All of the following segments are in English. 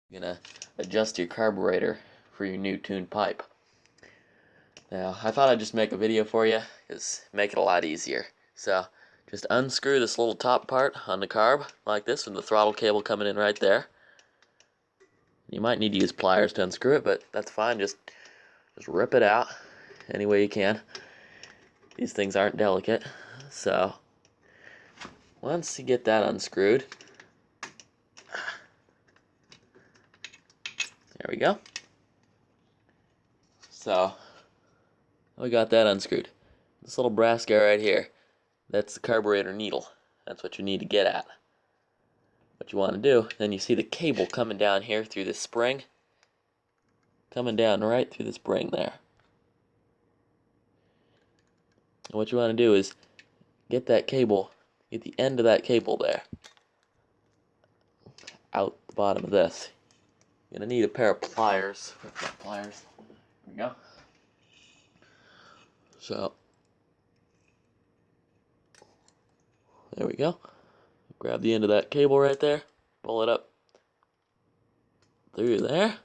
You're gonna adjust your carburetor for your new tuned pipe. Now, I thought I'd just make a video for you, make it a lot easier. So, just unscrew this little top part on the carb, like this, with the throttle cable coming in right there. You might need to use pliers to unscrew it, but that's fine, just rip it out any way you can. These things aren't delicate. So, once you get that unscrewed, there we go. So, we got that unscrewed. This little brass guy right here, that's the carburetor needle. That's what you need to get at. What you want to do, then you see the cable coming down here through this spring. Coming down right through the spring there. And what you want to do is get that cable, get the end of that cable there, out the bottom of this. You're going to need a pair of pliers. Pliers. There we go. So, there we go. Grab the end of that cable right there, pull it up through there.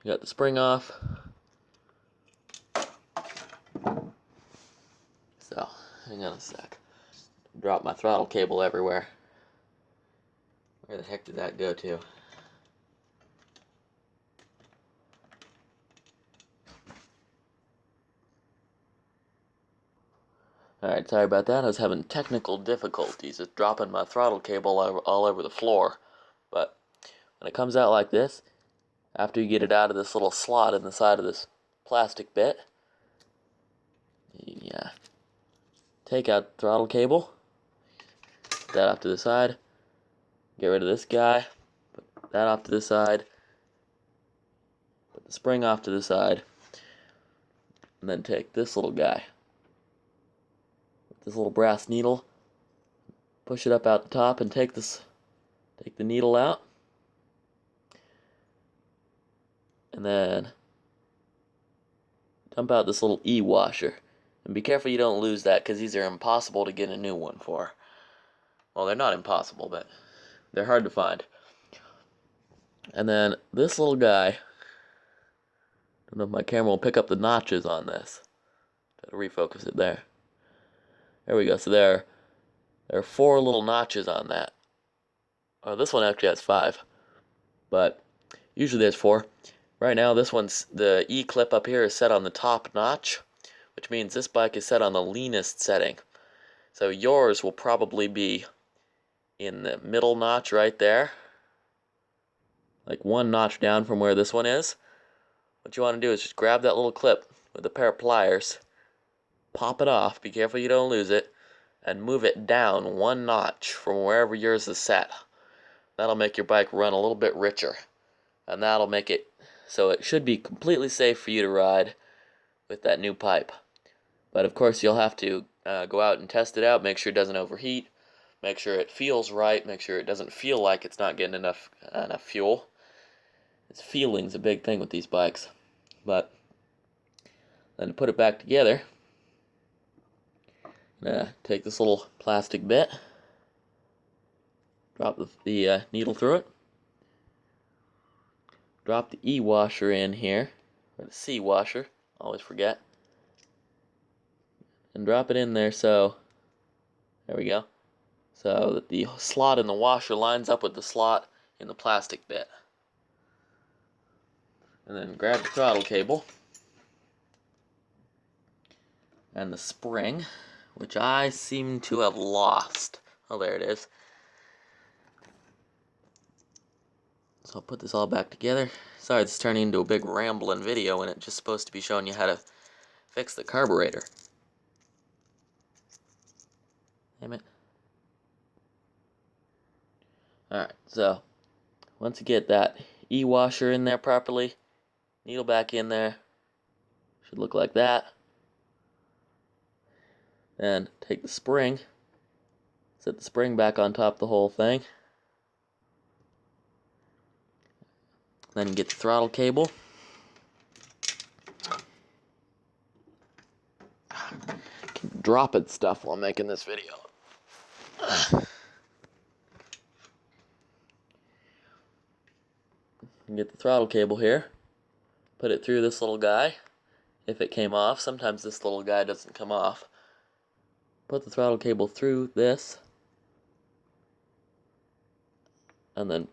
You got the spring off. So, hang on a sec. Drop my throttle cable everywhere. Where the heck did that go to? Alright, sorry about that. I was having technical difficulties with dropping my throttle cable all over the floor. But when it comes out like this, after you get it out of this little slot in the side of this plastic bit, yeah, take out the throttle cable, put that off to the side, get rid of this guy, put that off to the side, put the spring off to the side, and then take this little guy, this little brass needle, push it up out the top and take the needle out, and then dump out this little E-washer. And be careful you don't lose that, because these are impossible to get a new one for. Well, they're not impossible, but they're hard to find. And then this little guy, I don't know if my camera will pick up the notches on this. Try to refocus it there. There we go. So there are 4 little notches on that. Oh, this one actually has 5, but usually there's 4. Right now, this one's, the E-clip up here is set on the top notch, which means this bike is set on the leanest setting. So yours will probably be in the middle notch right there, like 1 notch down from where this one is. What you want to do is just grab that little clip with a pair of pliers, pop it off, be careful you don't lose it, and move it down 1 notch from wherever yours is set. That'll make your bike run a little bit richer, and that'll make it so it should be completely safe for you to ride with that new pipe. But of course you'll have to go out and test it out, make sure it doesn't overheat, make sure it feels right, make sure it doesn't feel like it's not getting enough fuel. It's feeling's a big thing with these bikes. But then to put it back together, take this little plastic bit, drop the needle through it, drop the E-washer in here, or the C-washer, always forget, and drop it in there so, there we go, so that the slot in the washer lines up with the slot in the plastic bit. And then grab the throttle cable and the spring, which I seem to have lost. Oh, there it is. So I'll put this all back together. Sorry, it's turning into a big rambling video when it's just supposed to be showing you how to fix the carburetor. Damn it. Alright, so once you get that E-washer in there properly, needle back in there, should look like that. And take the spring, set the spring back on top of the whole thing. Then get the throttle cable. Keep dropping stuff while making this video. get the throttle cable here, put it through this little guy. If it came off, sometimes this little guy doesn't come off. Put the throttle cable through this, and then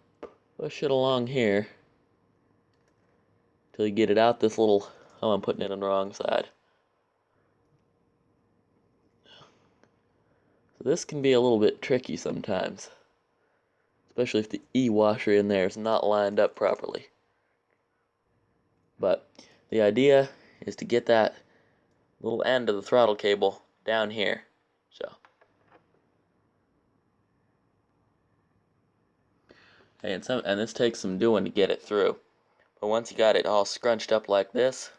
push it along here till you get it out this little, oh, I'm putting it on the wrong side. So this can be a little bit tricky sometimes, especially if the E-washer in there is not lined up properly. But the idea is to get that little end of the throttle cable down here. So, and this takes some doing to get it through. But once you got it all scrunched up like this,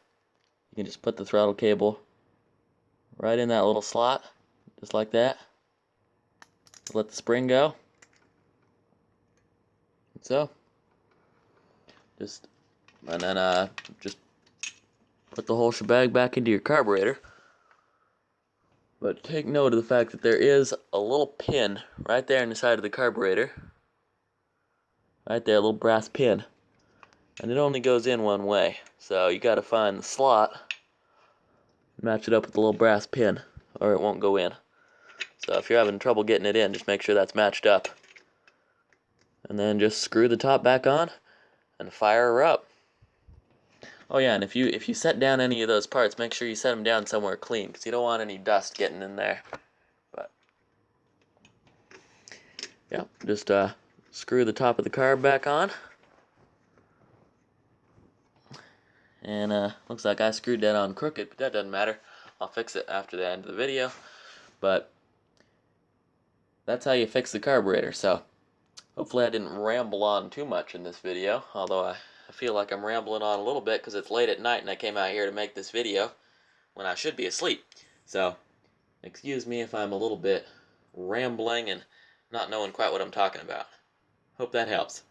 you can just put the throttle cable right in that little slot, just like that. Let the spring go. So, and then just put the whole shebang back into your carburetor. But take note of the fact that there is a little pin right there in the side of the carburetor. Right there, a little brass pin. And it only goes in one way. So you gotta find the slot, match it up with the little brass pin, or it won't go in. So if you're having trouble getting it in, just make sure that's matched up. And then just screw the top back on and fire her up. Oh yeah, and if you set down any of those parts, make sure you set them down somewhere clean, because you don't want any dust getting in there. But yeah, just screw the top of the carb back on. And looks like I screwed that on crooked, but that doesn't matter. I'll fix it after the end of the video. But that's how you fix the carburetor. So hopefully I didn't ramble on too much in this video, although I feel like I'm rambling on a little bit because it's late at night and I came out here to make this video when I should be asleep. So excuse me if I'm a little bit rambling and not knowing quite what I'm talking about. Hope that helps.